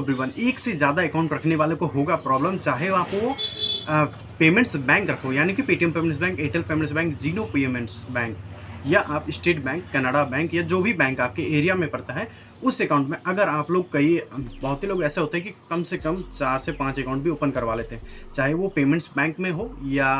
Everyone, एक से ज़्यादा अकाउंट रखने वाले को होगा प्रॉब्लम, चाहे आप वो पेमेंट्स बैंक रखो, यानी कि Paytm payments bank, Airtel payments bank, Jio payments bank, या आप स्टेट बैंक, कनाडा बैंक, या जो भी बैंक आपके एरिया में पड़ता है उस अकाउंट में अगर आप लोग बहुत ही लोग ऐसे होते हैं कि कम से कम 4 से 5 अकाउंट भी ओपन करवा लेते हैं, चाहे वो पेमेंट्स बैंक में हो या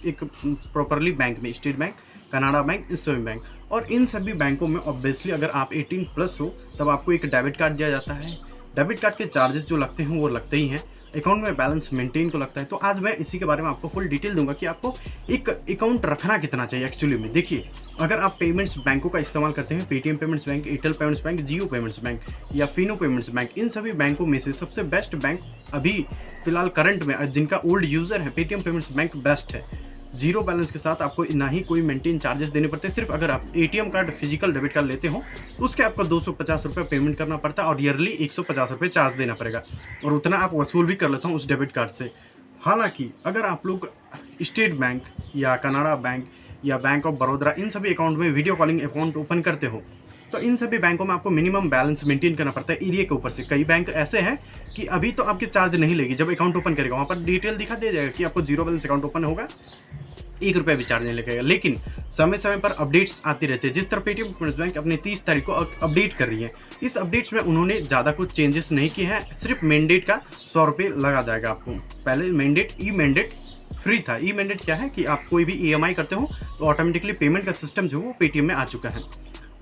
एक प्रॉपरली बैंक में, स्टेट बैंक, कनाडा बैंक, इस सभी बैंक। और इन सभी बैंकों में ऑब्वियसली अगर आप 18+ हो तब आपको एक डेबिट कार्ड दिया जाता है। डेबिट कार्ड के चार्जेस जो लगते हैं वो लगते ही हैं, अकाउंट में बैलेंस मेंटेन को लगता है। तो आज मैं इसी के बारे में आपको फुल डिटेल दूंगा कि आपको एक अकाउंट रखना कितना चाहिए एक्चुअली में। देखिए, अगर आप पेमेंट्स बैंकों का इस्तेमाल करते हैं, Paytm payments bank, Airtel payments bank, Jio payments bank या फिनो पेमेंट्स बैंक, इन सभी बैंकों में से सबसे बेस्ट बैंक अभी फिलहाल करंट में जिनका ओल्ड यूज़र है, पेटीएम पेमेंट्स बैंक बेस्ट है। जीरो बैलेंस के साथ आपको ना ही कोई मेंटेन चार्जेस देने पड़ते हैं। सिर्फ अगर आप ATM card, physical debit card लेते हो तो उसके आपको 250 रुपये पेमेंट करना पड़ता है और ईयरली 150 रुपये चार्ज देना पड़ेगा, और उतना आप वसूल भी कर लेता हूँ उस डेबिट कार्ड से। हालांकि अगर आप लोग स्टेट बैंक या कनाडा बैंक या बैंक ऑफ बड़ौदा इन सभी अकाउंट में वीडियो कॉलिंग अकाउंट ओपन करते हो तो इन सभी बैंकों में आपको मिनिमम बैलेंस मेंटेन करना पड़ता है एरिया के ऊपर से। कई बैंक ऐसे हैं कि अभी तो आपके चार्ज नहीं लेगी, जब अकाउंट ओपन करेगा वहाँ पर डिटेल दिखा दिया जाएगा कि आपको जीरो बैलेंस अकाउंट ओपन होगा, 1 रुपया भी चार्ज नहीं लगेगा। लेकिन समय समय पर अपडेट्स आती रहती है, जिस तरह पेटीएम पेमेंट्स बैंक अपने 30 तारीख को अपडेट कर रही है। इस अपडेट्स में उन्होंने ज़्यादा कुछ चेंजेस नहीं किए हैं, सिर्फ मैंडेट का 100 रुपये लगा जाएगा आपको। पहले ई मैंडेट फ्री था। ई मैंडेट क्या है कि आप कोई भी EMI करते हो तो ऑटोमेटिकली पेमेंट का सिस्टम जो है वो पेटीएम में आ चुका है।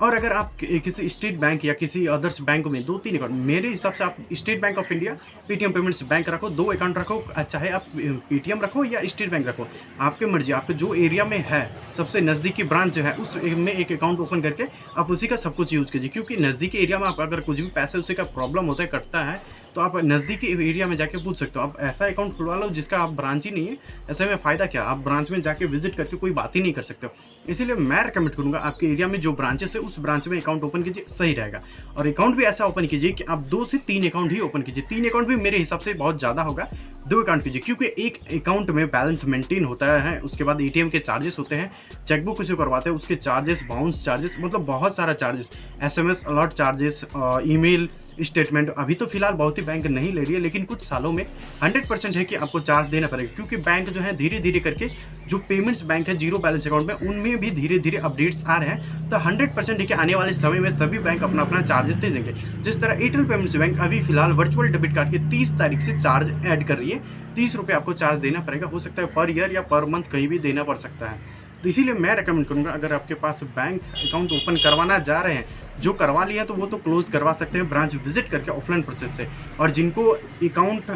और अगर आप किसी स्टेट बैंक या किसी अदर्स बैंक में 2-3 अकाउंट, मेरे हिसाब से आप state bank of India, Paytm payments bank रखो, 2 अकाउंट रखो, चाहे आप पेटीएम रखो या स्टेट बैंक रखो, आपके मर्जी। आपके जो एरिया में है सबसे नज़दीकी ब्रांच जो है उस में एक अकाउंट ओपन करके आप उसी का सब कुछ यूज़ कीजिए, क्योंकि नज़दीकी एरिया में आप अगर कुछ भी पैसे उसी का प्रॉब्लम होता है, कटता है, तो आप नज़दीकी एरिया में जाके पूछ सकते हो। आप ऐसा अकाउंट खुलवा लो जिसका आप ब्रांच ही नहीं है, ऐसे में फ़ायदा क्या, आप ब्रांच में जाके विजिट करके कोई बात ही नहीं कर सकते हो। इसीलिए मैं रिकमेंड करूँगा आपके एरिया में जो ब्रांचेस है उस ब्रांच में अकाउंट ओपन कीजिए, सही रहेगा। और अकाउंट भी ऐसा ओपन कीजिए कि आप 2 से 3 अकाउंट ही ओपन कीजिए। 3 अकाउंट भी मेरे हिसाब से बहुत ज़्यादा होगा, 2 अकाउंट कीजिए, क्योंकि एक अकाउंट में बैलेंस मेंटेन होता है, उसके बाद ATM के चार्जेस होते हैं, चेकबुक किसी करवाते हैं उसके चार्जेस, बाउंस चार्जेस, मतलब बहुत सारा charges, SMS alert charges, email statement. अभी तो फिलहाल बहुत ही बैंक नहीं ले रही है, लेकिन कुछ सालों में 100% है कि आपको चार्ज देना पड़ेगा, क्योंकि बैंक जो है धीरे धीरे करके जो पेमेंट्स बैंक है जीरो बैलेंस अकाउंट में, उनमें भी धीरे धीरे अपडेट्स आ रहे हैं। तो 100% है कि आने वाले समय में सभी बैंक अपना अपना चार्जेस दे देंगे। जिस तरह एयरटेल पेमेंट्स बैंक अभी फिलहाल वर्चुअल डेबिट कार्ड के 30 तारीख से चार्ज ऐड कर रही है, 30 रुपये आपको चार्ज देना पड़ेगा। हो सकता है पर ईयर या पर मंथ कहीं भी देना पड़ सकता है। तो इसीलिए मैं रेकमेंड करूंगा, अगर आपके पास बैंक अकाउंट ओपन करवाना जा रहे हैं, जो करवा लिया तो वो तो क्लोज करवा सकते हैं ब्रांच विजिट करके ऑफलाइन प्रोसेस से। और जिनको अकाउंट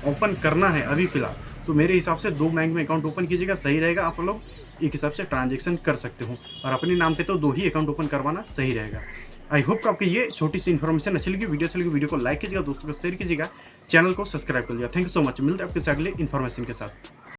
ओपन करना है अभी फिलहाल, तो मेरे हिसाब से 2 बैंक में अकाउंट ओपन कीजिएगा, सही रहेगा। आप लोग एक हिसाब से ट्रांजेक्शन कर सकते हो, और अपने नाम पे तो 2 ही अकाउंट ओपन करवाना सही रहेगा। आई होप आपको ये छोटी सी इन्फॉर्मेशन अच्छी लगी, वीडियो को लाइक कीजिएगा, दोस्तों को शेयर कीजिएगा, चैनल को सब्सक्राइब कर लिया। Thank you so much. मिलते हैं आपके साथ अगले इन्फॉर्मेशन के साथ।